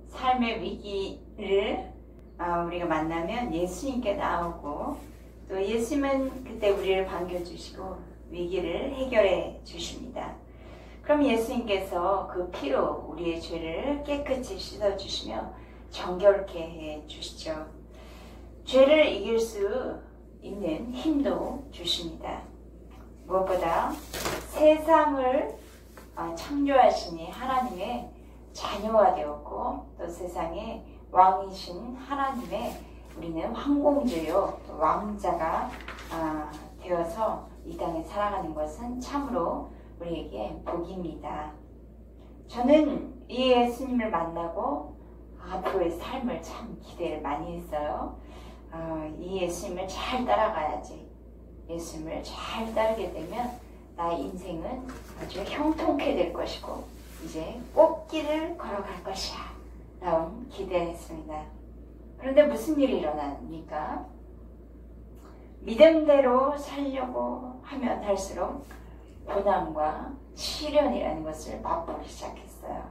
삶의 위기를 우리가 만나면 예수님께 나오고, 또 예수님은 그때 우리를 반겨주시고 위기를 해결해 주십니다. 그럼 예수님께서 그 피로 우리의 죄를 깨끗이 씻어주시며 정결케 해 주시죠. 죄를 이길 수 있는 힘도 주십니다. 무엇보다 세상을 창조하시니 하나님의 자녀가 되었고, 또 세상의 왕이신 하나님의 우리는 황공주요 왕자가 되어서 이 땅에 살아가는 것은 참으로 우리에게 복입니다. 저는 이 예수님을 만나고 앞으로의 삶을 참 기대를 많이 했어요. 이 예수님을 잘 따라가야지. 예수님을 잘 따르게 되면 나의 인생은 아주 형통케 될 것이고 이제 꽃길을 걸어갈 것이야 라는 기대를 했습니다. 그런데 무슨 일이 일어납니까? 믿음대로 살려고 하면 할수록 고난과 시련이라는 것을 맛보기 시작했어요.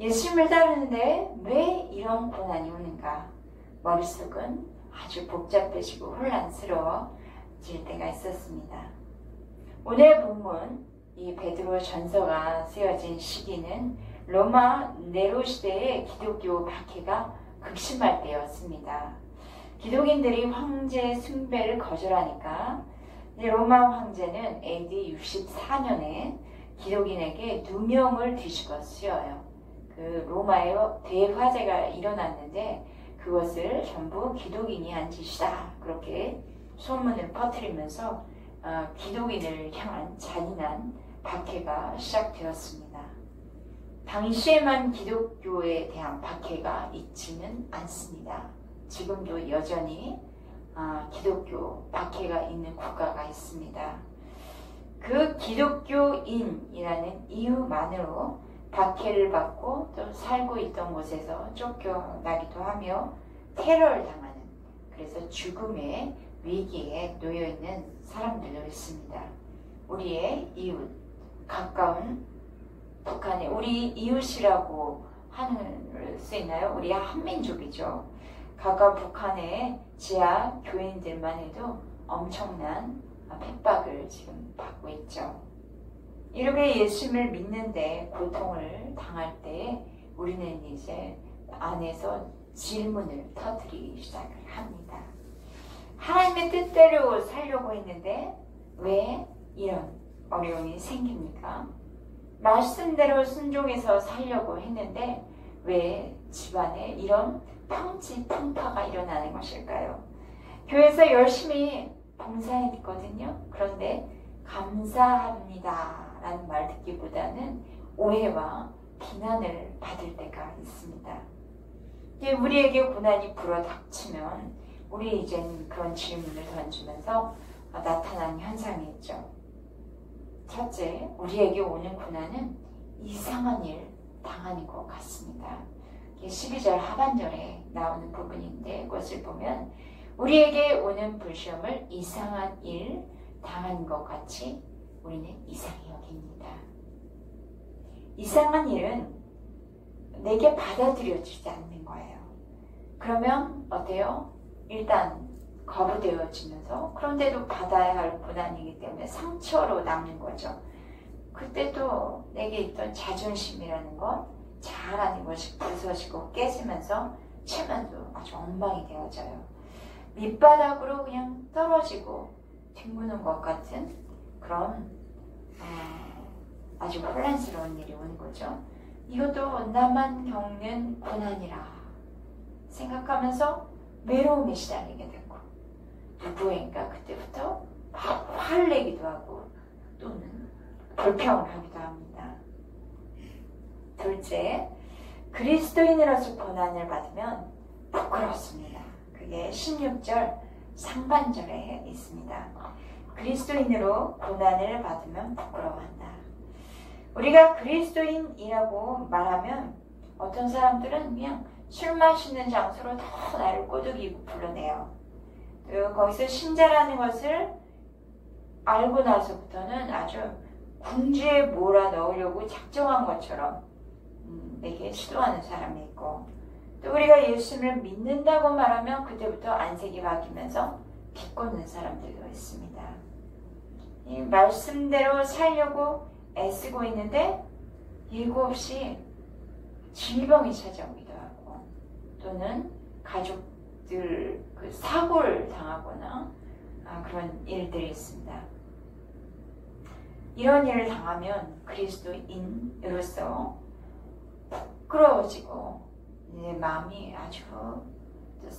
예수님을 따르는데 왜 이런 고난이 오는가? 머릿속은 아주 복잡해지고 혼란스러워질 때가 있었습니다. 오늘 본문 이 베드로 전서가 쓰여진 시기는 로마 네로 시대의 기독교 박해가 극심할 때였습니다. 기독인들이 황제 숭배를 거절하니까 로마 황제는 AD 64년에 기독인에게 2명을 뒤집어 쓰여요. 그 로마에 대화재가 일어났는데 그것을 전부 기독인이 한 짓이다. 그렇게 소문을 퍼뜨리면서 기독인을 향한 잔인한 박해가 시작되었습니다. 당시에만 기독교에 대한 박해가 있지는 않습니다. 지금도 여전히 기독교 박해가 있는 국가가 있습니다. 그 기독교인이라는 이유만으로 박해를 받고 또 살고 있던 곳에서 쫓겨나기도 하며 테러를 당하는, 그래서 죽음의 위기에 놓여있는 사람들도 있습니다. 우리의 이웃, 가까운 북한에 우리 이웃이라고 하는 수 있나요? 우리 한민족이죠. 가까운 북한의 지하 교인들만 해도 엄청난 핍박을 지금 받고 있죠. 이렇게 예수님을 믿는데 고통을 당할 때 우리는 이제 안에서 질문을 터뜨리기 시작을 합니다. 하나님의 뜻대로 살려고 했는데 왜 이런 어려움이 생깁니까? 말씀대로 순종해서 살려고 했는데 왜 집안에 이런 평지풍파가 일어나는 것일까요? 교회에서 열심히 봉사했거든요. 그런데 감사합니다 라는 말 듣기보다는 오해와 비난을 받을 때가 있습니다. 우리에게 고난이 불어닥치면 우리 이제는 그런 질문을 던지면서 나타나는 현상이 있죠. 첫째, 우리에게 오는 고난은 이상한 일 당하는 것 같습니다. 12절 하반절에 나오는 부분인데 그것을 보면 우리에게 오는 불시험을 이상한 일 당하는 것 같이 우리는 이상히 여깁니다. 이상한 일은 내게 받아들여지지 않는 거예요. 그러면 어때요? 일단 거부되어지면서 그런데도 받아야 할 고난이기 때문에 상처로 남는 거죠. 그때도 내게 있던 자존심이라는 것, 자아라는 것이 부서지고 깨지면서 체면도 아주 엉망이 되어져요. 밑바닥으로 그냥 떨어지고 뒹구는 것 같은 그런 아주 혼란스러운 일이 오는 거죠. 이것도 나만 겪는 고난이라 생각하면서 외로움에 시달리게 되고 누구인가 그때부터 막 화를 내기도 하고 또는 불평을 하기도 합니다. 둘째, 그리스도인으로서 고난을 받으면 부끄럽습니다. 그게 16절 상반절에 있습니다. 그리스도인으로 고난을 받으면 부끄러워한다. 우리가 그리스도인이라고 말하면 어떤 사람들은 그냥 술 마시는 장소로 더 나를 꼬드기고 불러내요. 또 거기서 신자라는 것을 알고 나서부터는 아주 궁지에 몰아 넣으려고 작정한 것처럼 내게 시도하는 사람이 있고, 또 우리가 예수님을 믿는다고 말하면 그때부터 안색이 바뀌면서 비꼬는 사람들도 있습니다. 이 말씀대로 살려고 애쓰고 있는데 예고 없이 질병이 찾아오기도 하고, 또는 가족들 그 사고를 당하거나 그런 일들이 있습니다. 이런 일을 당하면 그리스도인으로서 부끄러워지고 내 마음이 아주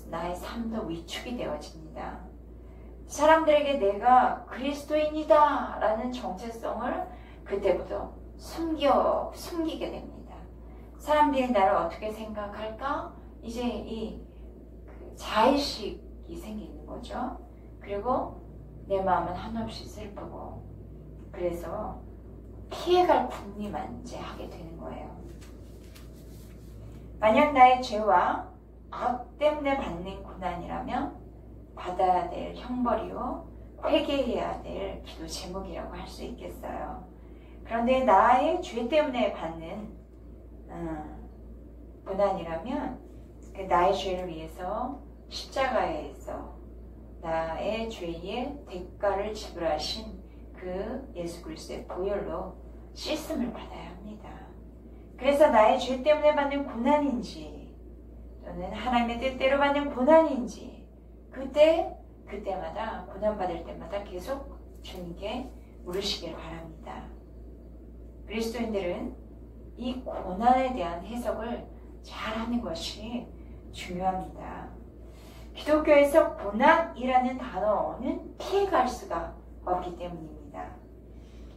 나의 삶도 위축이 되어집니다. 사람들에게 내가 그리스도인이다 라는 정체성을 그때부터 숨기게 됩니다. 사람들이 나를 어떻게 생각할까? 이제 이 자의식이 생기는 거죠. 그리고 내 마음은 한없이 슬프고, 그래서 피해갈 궁리만 이제 하게 되는 거예요. 만약 나의 죄와 악 때문에 받는 고난이라면 받아야 될 형벌이요, 회개해야 될 기도 제목이라고 할 수 있겠어요. 그런데 나의 죄 때문에 받는 고난이라면 나의 죄를 위해서 십자가에서 나의 죄의 대가를 지불하신 그 예수 그리스도의 보혈로 씻음을 받아야 합니다. 그래서 나의 죄 때문에 받는 고난인지, 또는 하나님의 뜻대로 받는 고난인지, 그때마다 고난받을 때마다 계속 주님께 물으시길 바랍니다. 그리스도인들은 이 고난에 대한 해석을 잘하는 것이 중요합니다. 기독교에서 고난이라는 단어는 피해갈 수가 없기 때문입니다.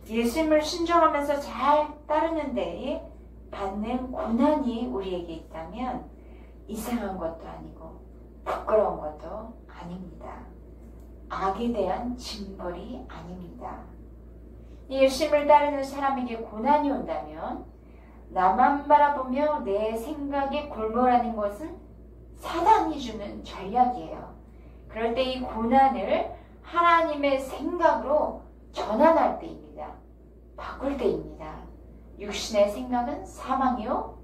예수님을 순종하면서 잘 따르는 데에 받는 고난이 우리에게 있다면 이상한 것도 아니고 부끄러운 것도 아닙니다. 악에 대한 징벌이 아닙니다. 예수님을 따르는 사람에게 고난이 온다면 나만 바라보며 내 생각에 골몰하는 것은 사단이 주는 전략이에요. 그럴 때 이 고난을 하나님의 생각으로 전환할 때입니다. 바꿀 때입니다. 육신의 생각은 사망이요,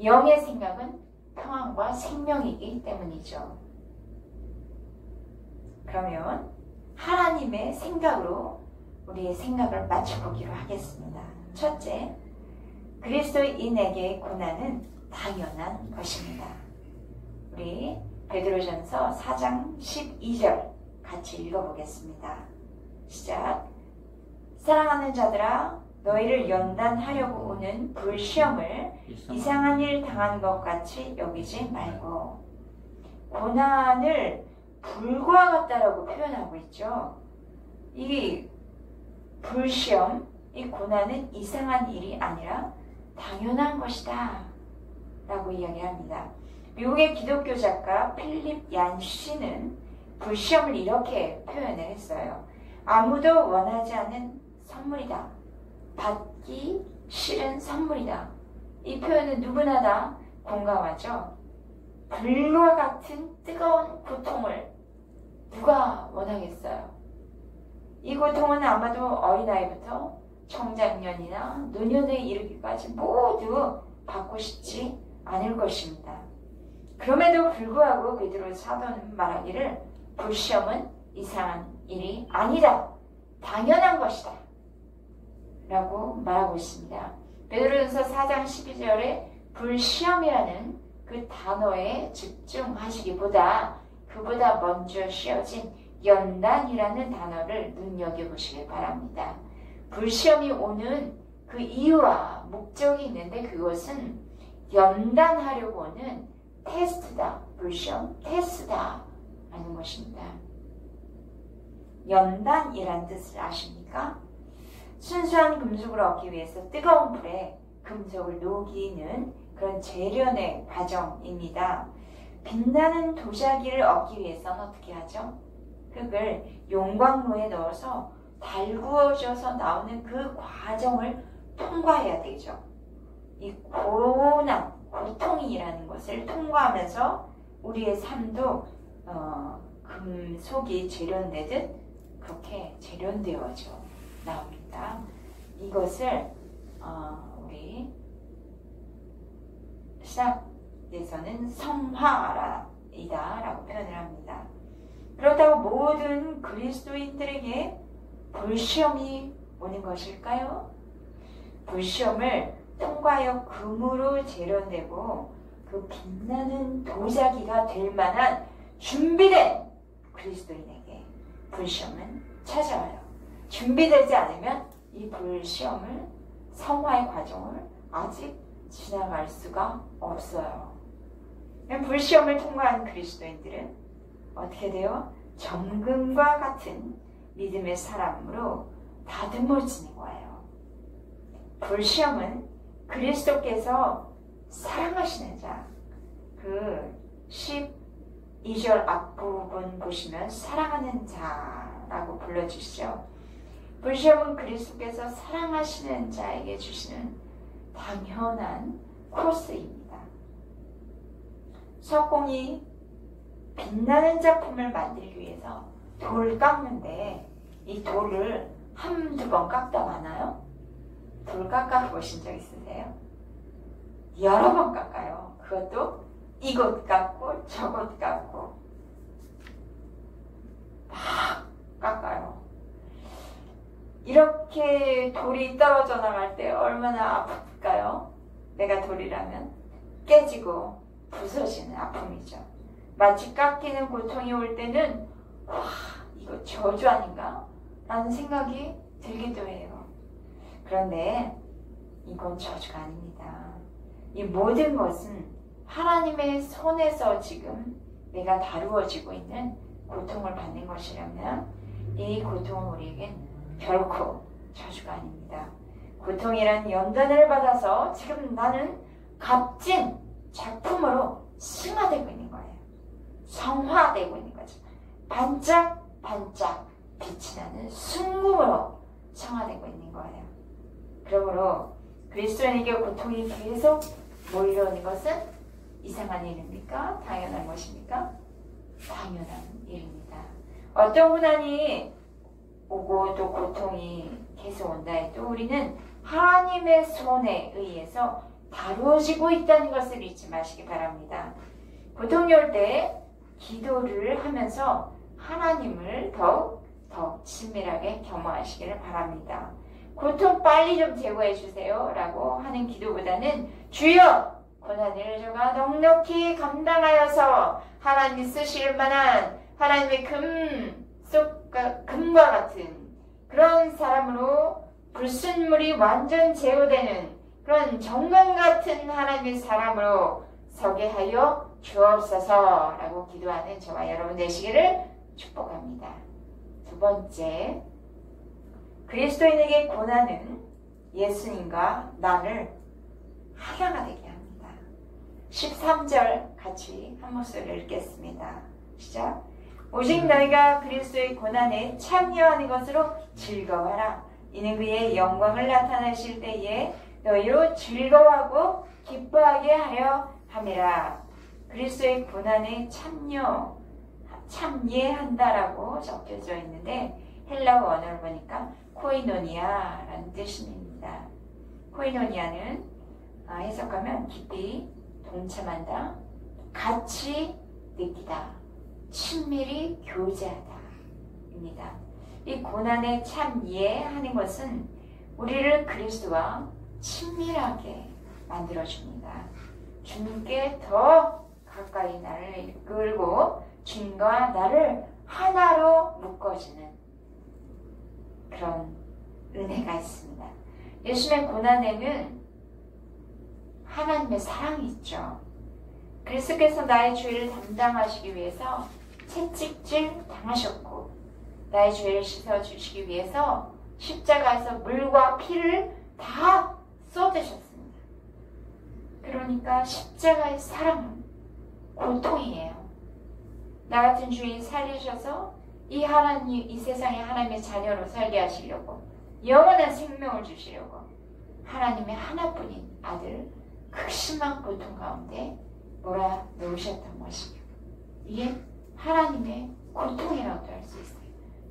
영의 생각은 평안과 생명이기 때문이죠. 그러면 하나님의 생각으로 우리의 생각을 맞춰보기로 하겠습니다. 첫째, 그리스도인에게 고난은 당연한 것입니다. 우리 베드로전서 4장 12절 같이 읽어보겠습니다. 시작. 사랑하는 자들아, 너희를 연단하려고 오는 불시험을 이상한 일 당한 것 같이 여기지 말고. 고난을 불과 같다라고 표현하고 있죠. 이 불시험, 이 고난은 이상한 일이 아니라 당연한 것이다 라고 이야기합니다. 미국의 기독교 작가 필립 얀시는 불시험을 이렇게 표현을 했어요. 아무도 원하지 않는 선물이다. 받기 싫은 선물이다. 이 표현은 누구나 다 공감하죠. 불과 같은 뜨거운 고통을 누가 원하겠어요? 이 고통은 아마도 어린아이부터 청장년이나 노년에 이르기까지 모두 받고 싶지 않을 것입니다. 그럼에도 불구하고 베드로 사도는 말하기를 불시험은 이상한 일이 아니다. 당연한 것이다. 라고 말하고 있습니다. 베드로전서 4장 12절에 불시험이라는 그 단어에 집중하시기보다 그보다 먼저 씌어진 연단이라는 단어를 눈여겨보시길 바랍니다. 불시험이 오는 그 이유와 목적이 있는데 그것은 연단하려고 오는 테스트다. 불시험, 테스트다 라는 것입니다. 연단이란 뜻을 아십니까? 순수한 금속을 얻기 위해서 뜨거운 불에 금속을 녹이는 그런 재련의 과정입니다. 빛나는 도자기를 얻기 위해서는 어떻게 하죠? 흙을 용광로에 넣어서 달구어져서 나오는 그 과정을 통과해야 되죠. 이 고난, 고통이라는 것을 통과하면서 우리의 삶도 금속이 재련되듯 그렇게 재련되어져 나옵니다. 이것을 우리 신학에서는 성화이다 라고 표현을 합니다. 그렇다고 모든 그리스도인들에게 불시험이 오는 것일까요? 불시험을 통과하여 금으로 재련되고 그 빛나는 도자기가 될 만한 준비된 그리스도인에게 불시험은 찾아와요. 준비되지 않으면 이 불시험을 성화의 과정을 아직 지나갈 수가 없어요. 불시험을 통과한 그리스도인들은 어떻게 돼요? 정금과 같은 믿음의 사람으로 다듬어지는 거예요. 불시험은 그리스도께서 사랑하시는 자, 그 12절 앞부분 보시면 사랑하는 자라고 불러주시죠. 불시험은 그리스도께서 사랑하시는 자에게 주시는 당연한 코스입니다. 석공이 빛나는 작품을 만들기 위해서 돌 깎는데 이 돌을 한두 번 깎다 마나요? 돌 깎아 보신 적 있으세요? 여러 번 깎아요. 그것도 이곳 깎고 저곳 깎고 막 깎아요. 이렇게 돌이 떨어져 나갈 때 얼마나 아플까요? 내가 돌이라면 깨지고 부서지는 아픔이죠. 마치 깎이는 고통이 올 때는 와, 이거 저주 아닌가? 라는 생각이 들기도 해요. 그런데 이건 저주가 아닙니다. 이 모든 것은 하나님의 손에서 지금 내가 다루어지고 있는 고통을 받는 것이라면 이 고통은 우리에겐 결코 저주가 아닙니다. 고통이란 연단을 받아서 지금 나는 값진 작품으로 승화되고 있는 거예요. 성화되고 있는 거죠. 반짝반짝 빛이 나는 순금으로 성화되고 있는 거예요. 그러므로 그리스도인에게 고통이 계속 몰려오는 것은 이상한 일입니까? 당연한 것입니까? 당연한 일입니다. 어떤 고난이 오고 또 고통이 계속 온다 해도 우리는 하나님의 손에 의해서 다루어지고 있다는 것을 잊지 마시기 바랍니다. 고통이 올 때 기도를 하면서 하나님을 더욱 친밀하게 겸허하시기를 바랍니다. 고통 빨리 좀 제거해 주세요 라고 하는 기도보다는 주여 고난을 저가 넉넉히 감당하여서 하나님이 쓰실 만한 하나님의 금과 같은 그런 사람으로 불순물이 완전 제어되는 그런 정금 같은 하나님의 사람으로 서게 하여 주옵소서 라고 기도하는 저와 여러분 되시기를 축복합니다. 두 번째, 그리스도인에게 고난은 예수님과 나를 하나가 되게 합니다. 13절 같이 한 목소리를 읽겠습니다. 시작. 오직 너희가 그리스도의 고난에 참여하는 것으로 즐거워하라. 이는 그의 영광을 나타내실 때에 너희로 즐거워하고 기뻐하게 하려 함이라. 그리스도의 고난에 참여한다라고 적혀져 있는데 헬라어 원어를 보니까 코이노니아라는 뜻입니다. 코이노니아는 해석하면 깊이 동참한다, 같이 느끼다, 친밀히 교제하다 입니다. 이 고난에 참여하는 것은 우리를 그리스도와 친밀하게 만들어줍니다. 주님께 더 가까이 나를 이끌고 주님과 나를 하나로 묶어주는 그런 은혜가 있습니다. 예수님의 고난에는 하나님의 사랑이 있죠. 그리스도께서 나의 죄를 담당하시기 위해서 채찍질 당하셨고 나의 죄를 씻어주시기 위해서 십자가에서 물과 피를 다 쏟으셨습니다. 그러니까 십자가의 사랑은 고통이에요. 나 같은 주인 살리셔서 이 세상에 하나님의 자녀로 살게 하시려고 영원한 생명을 주시려고 하나님의 하나뿐인 아들 극심한 고통 가운데 몰아넣으셨던 것이죠. 이게 하나님의 고통이라고도 할 수 있어요.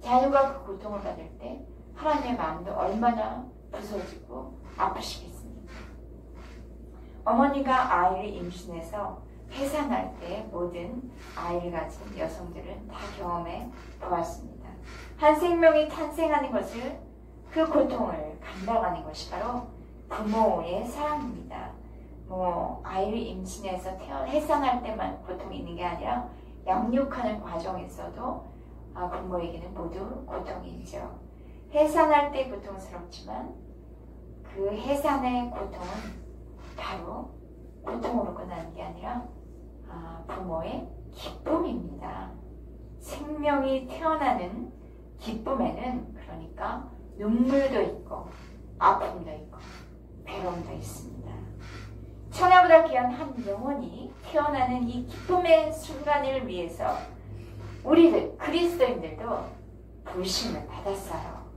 자녀가 그 고통을 받을 때 하나님의 마음도 얼마나 부서지고 아프시겠습니까? 어머니가 아이를 임신해서 해산할 때 모든 아이를 가진 여성들은 다 경험해 보았습니다. 한 생명이 탄생하는 것을, 그 고통을 감당하는 것이 바로 부모의 사랑입니다. 아이를 임신해서 해산할 때만 고통이 있는 게 아니라 양육하는 과정에서도 부모에게는 모두 고통이 있죠. 해산할 때 고통스럽지만 그 해산의 고통은 바로 고통으로 끝나는 게 아니라 부모의 기쁨입니다. 생명이 태어나는 기쁨에는 그러니까 눈물도 있고 아픔도 있고 괴로움도 있습니다. 천하보다 귀한 한 영혼이 태어나는 이 기쁨의 순간을 위해서 우리들 그리스도인들도 부르심을 받았어요.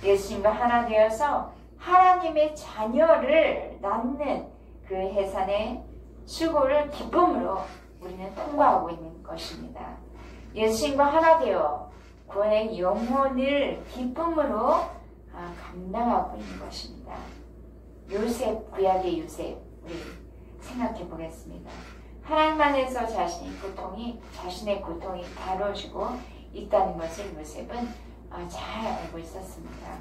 예수님과 하나 되어서 하나님의 자녀를 낳는 그 해산의 수고를 기쁨으로 우리는 통과하고 있는 것입니다. 예수님과 하나 되어 구원의 영혼을 기쁨으로 감당하고 있는 것입니다. 요셉, 구약의 요셉, 우리 생각해 보겠습니다. 하나님 안에서 자신의 고통이 다뤄지고 있다는 것을 요셉은 잘 알고 있었습니다.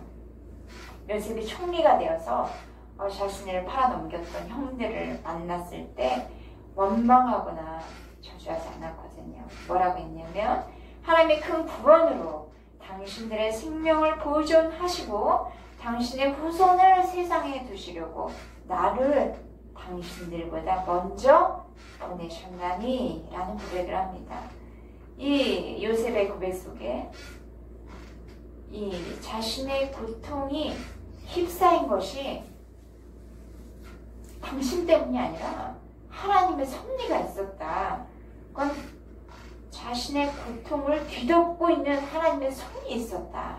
요셉이 총리가 되어서 자신을 팔아넘겼던 형들을 만났을 때 원망하거나 저주하지 않았거든요. 뭐라고 했냐면 하나님의 큰 구원으로 당신들의 생명을 보존하시고 당신의 후손을 세상에 두시려고 나를 당신들보다 먼저 보내셨나니 라는 고백을 합니다. 이 요셉의 고백 속에 이 자신의 고통이 휩싸인 것이 당신 때문이 아니라 하나님의 섭리가 있었다. 그건 자신의 고통을 뒤덮고 있는 하나님의 손이 있었다.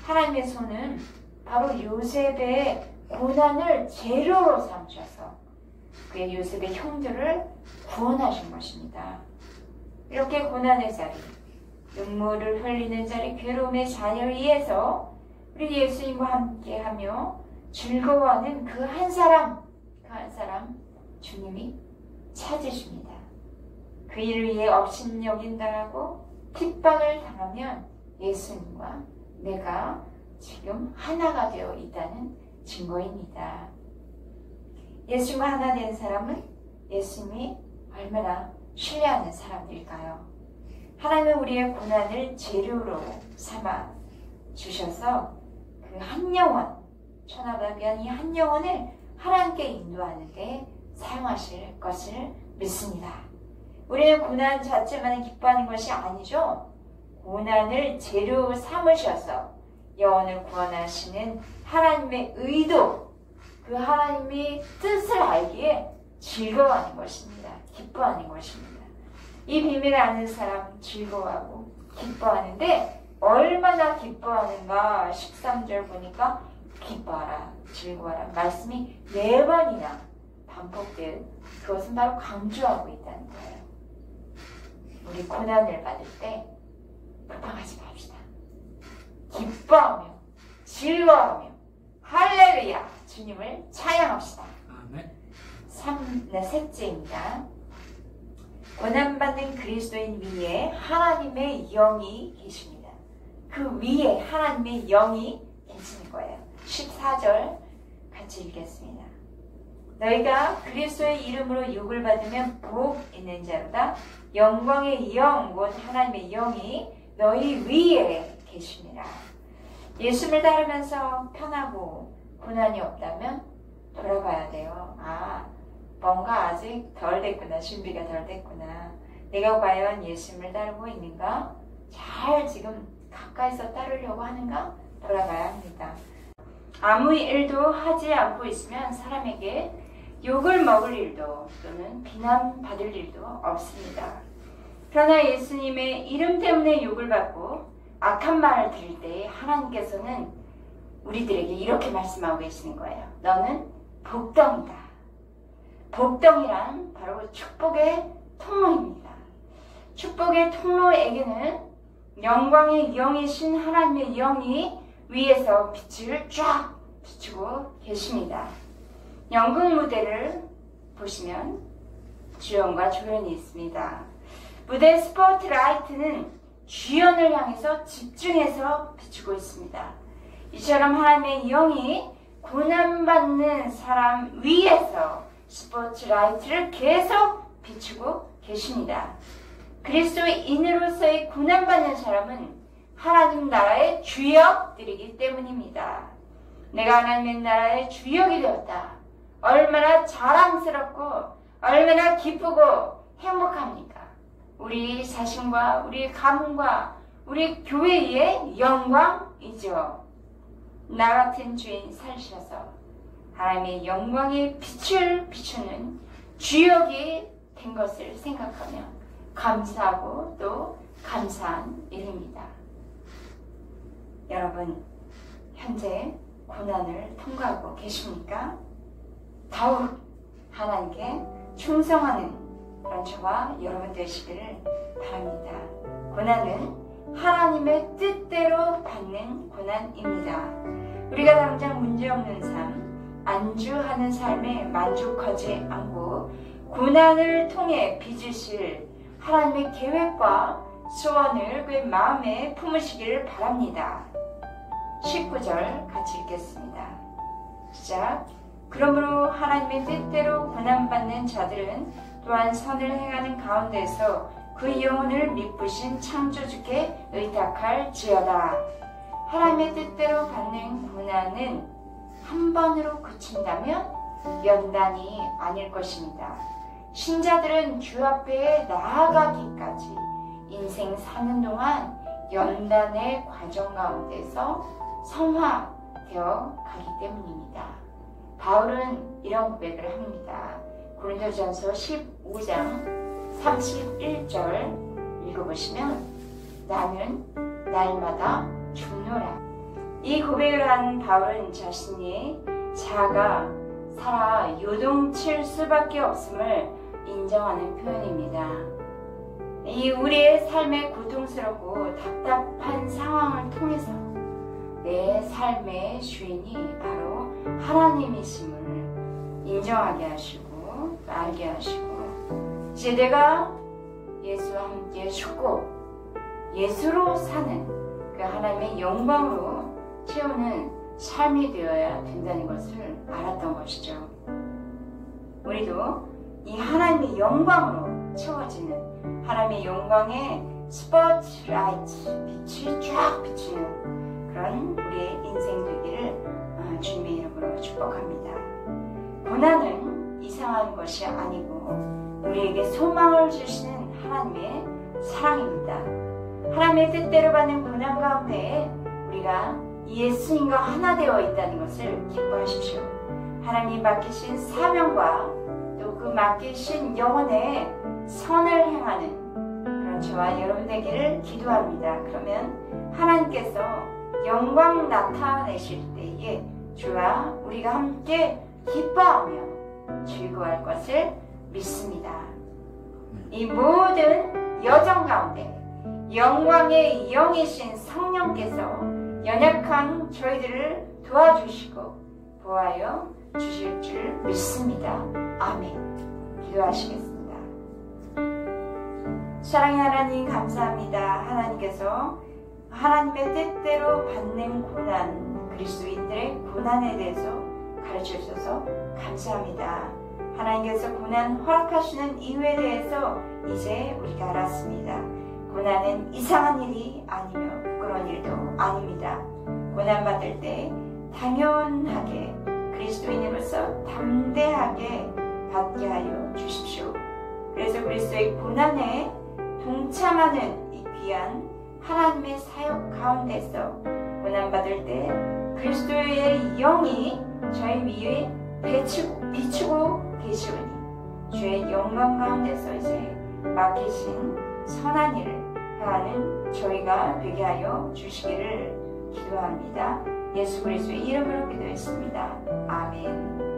하나님의 손은 바로 요셉의 고난을 재료로 삼으셔서 그의 요셉의 형들을 구원하신 것입니다. 이렇게 고난의 자리, 눈물을 흘리는 자리, 괴로움의 자리에 의해서 우리 예수님과 함께하며 즐거워하는 그 한 사람 주님이 찾으십니다. 그 일을 위해 업신여긴당하고 핍박을 당하면 예수님과 내가 지금 하나가 되어 있다는 증거입니다. 예수님과 하나 된 사람은 예수님이 얼마나 신뢰하는 사람일까요? 하나님은 우리의 고난을 재료로 삼아 주셔서 그 한 영혼, 천하보다 귀한 이 한 영혼을 하나님께 인도하는 데 사용하실 것을 믿습니다. 우리는 고난 자체만을 기뻐하는 것이 아니죠. 고난을 재료 삼으셔서 영혼을 구원하시는 하나님의 의도, 그 하나님의 뜻을 알기에 즐거워하는 것입니다. 기뻐하는 것입니다. 이 비밀을 아는 사람 즐거워하고 기뻐하는데 얼마나 기뻐하는가 13절 보니까 기뻐하라, 즐거워하라 말씀이 4번이나 반복된 그것은 바로 강조하고 있다는 거예요. 우리 고난을 받을 때 불평하지 맙시다. 기뻐하며 즐거워하며 할렐루야 주님을 찬양합시다. 셋째입니다. 고난받는 그리스도인 위에 하나님의 영이 계십니다. 그 위에 하나님의 영이 계시는 거예요. 14절 같이 읽겠습니다. 너희가 그리스도의 이름으로 욕을 받으면 복 있는 자로다. 영광의 영, 곧 하나님의 영이 너희 위에 계십니다. 예수를 따르면서 편하고 고난이 없다면 돌아봐야 돼요. 뭔가 아직 덜 됐구나. 준비가 덜 됐구나. 내가 과연 예수를 따르고 있는가? 잘 지금 가까이서 따르려고 하는가? 돌아봐야 합니다. 아무 일도 하지 않고 있으면 사람에게 욕을 먹을 일도 또는 비난받을 일도 없습니다. 그러나 예수님의 이름 때문에 욕을 받고 악한 말을 들을 때 하나님께서는 우리들에게 이렇게 말씀하고 계시는 거예요. 너는 복덩이다. 복덩이란 바로 축복의 통로입니다. 축복의 통로에게는 영광의 영이신 하나님의 영이 위에서 빛을 쫙 비추고 계십니다. 연극 무대를 보시면 주연과 조연이 있습니다. 무대 스포트라이트는 주연을 향해서 집중해서 비추고 있습니다. 이처럼 하나님의 영이 고난받는 사람 위에서 스포트라이트를 계속 비추고 계십니다. 그리스도인으로서의 고난받는 사람은 하나님 나라의 주역들이기 때문입니다. 내가 하나님의 나라의 주역이 되었다. 얼마나 자랑스럽고 얼마나 기쁘고 행복합니까? 우리 자신과 우리 가문과 우리 교회의 영광이죠. 나 같은 주인 살리셔서 하나님의 영광의 빛을 비추는 주역이 된 것을 생각하며 감사하고 또 감사한 일입니다. 여러분, 현재 고난을 통과하고 계십니까? 더욱 하나님께 충성하는 그런 저와 여러분 되시기를 바랍니다. 고난은 하나님의 뜻대로 받는 고난입니다. 우리가 당장 문제없는 삶, 안주하는 삶에 만족하지 않고 고난을 통해 빚으실 하나님의 계획과 소원을 그 마음에 품으시기를 바랍니다. 19절 같이 읽겠습니다. 시작. 그러므로 하나님의 뜻대로 고난받는 자들은 또한 선을 행하는 가운데서 그 영혼을 미쁘신 창조주께 의탁할지어다. 하나님의 뜻대로 받는 고난은 한 번으로 그친다면 연단이 아닐 것입니다. 신자들은 주 앞에 나아가기까지 인생 사는 동안 연단의 과정 가운데서 성화되어 가기 때문입니다. 바울은 이런 고백을 합니다. 고린도전서 15장 31절 읽어보시면 나는 날마다 죽노라. 이 고백을 한 바울은 자신이 자가 살아 요동칠 수밖에 없음을 인정하는 표현입니다. 이 우리의 삶의 고통스럽고 답답한 상황을 통해서 내 삶의 주인이 바로 하나님이심을 인정하게 하시고 알게 하시고 이제 내가 예수와 함께 죽고 예수로 사는 그 하나님의 영광으로 채우는 삶이 되어야 된다는 것을 알았던 것이죠. 우리도 이 하나님의 영광으로 채워지는 하나님의 영광의 스포트라이트 빛이 쫙 비추는 그런 우리의 인생 되기를 주님의 이름으로 축복합니다. 고난은 이상한 것이 아니고 우리에게 소망을 주시는 하나님의 사랑입니다. 하나님의 뜻대로 받는 고난 가운데 우리가 예수님과 하나 되어 있다는 것을 기뻐하십시오. 하나님 맡기신 사명과 또 그 맡기신 영혼의 선을 행하는 그런 저와 여러분 되기를 기도합니다. 그러면 하나님께서 영광 나타내실 때에 주와 우리가 함께 기뻐하며 즐거워할 것을 믿습니다. 이 모든 여정 가운데 영광의 영이신 성령께서 연약한 저희들을 도와주시고 보호하여 주실 줄 믿습니다. 아멘. 기도하시겠습니다. 사랑의 하나님 감사합니다. 하나님께서 하나님의 뜻대로 받는 고난, 그리스도인들의 고난에 대해서 가르쳐 주셔서 감사합니다. 하나님께서 고난 허락하시는 이유에 대해서 이제 우리가 알았습니다. 고난은 이상한 일이 아니며 부끄러운 일도 아닙니다. 고난받을 때 당연하게 그리스도인으로서 담대하게 받게 하여 주십시오. 그래서 그리스도의 고난에 동참하는 이 귀한 하나님의 사역 가운데서 고난받을 때 그리스도의 영이 저희 위에 비추고 계시오니 주의 영광 가운데서 이제 맡기신 선한 일을 행하는 저희가 되게 하여 주시기를 기도합니다. 예수 그리스도의 이름으로 기도했습니다. 아멘.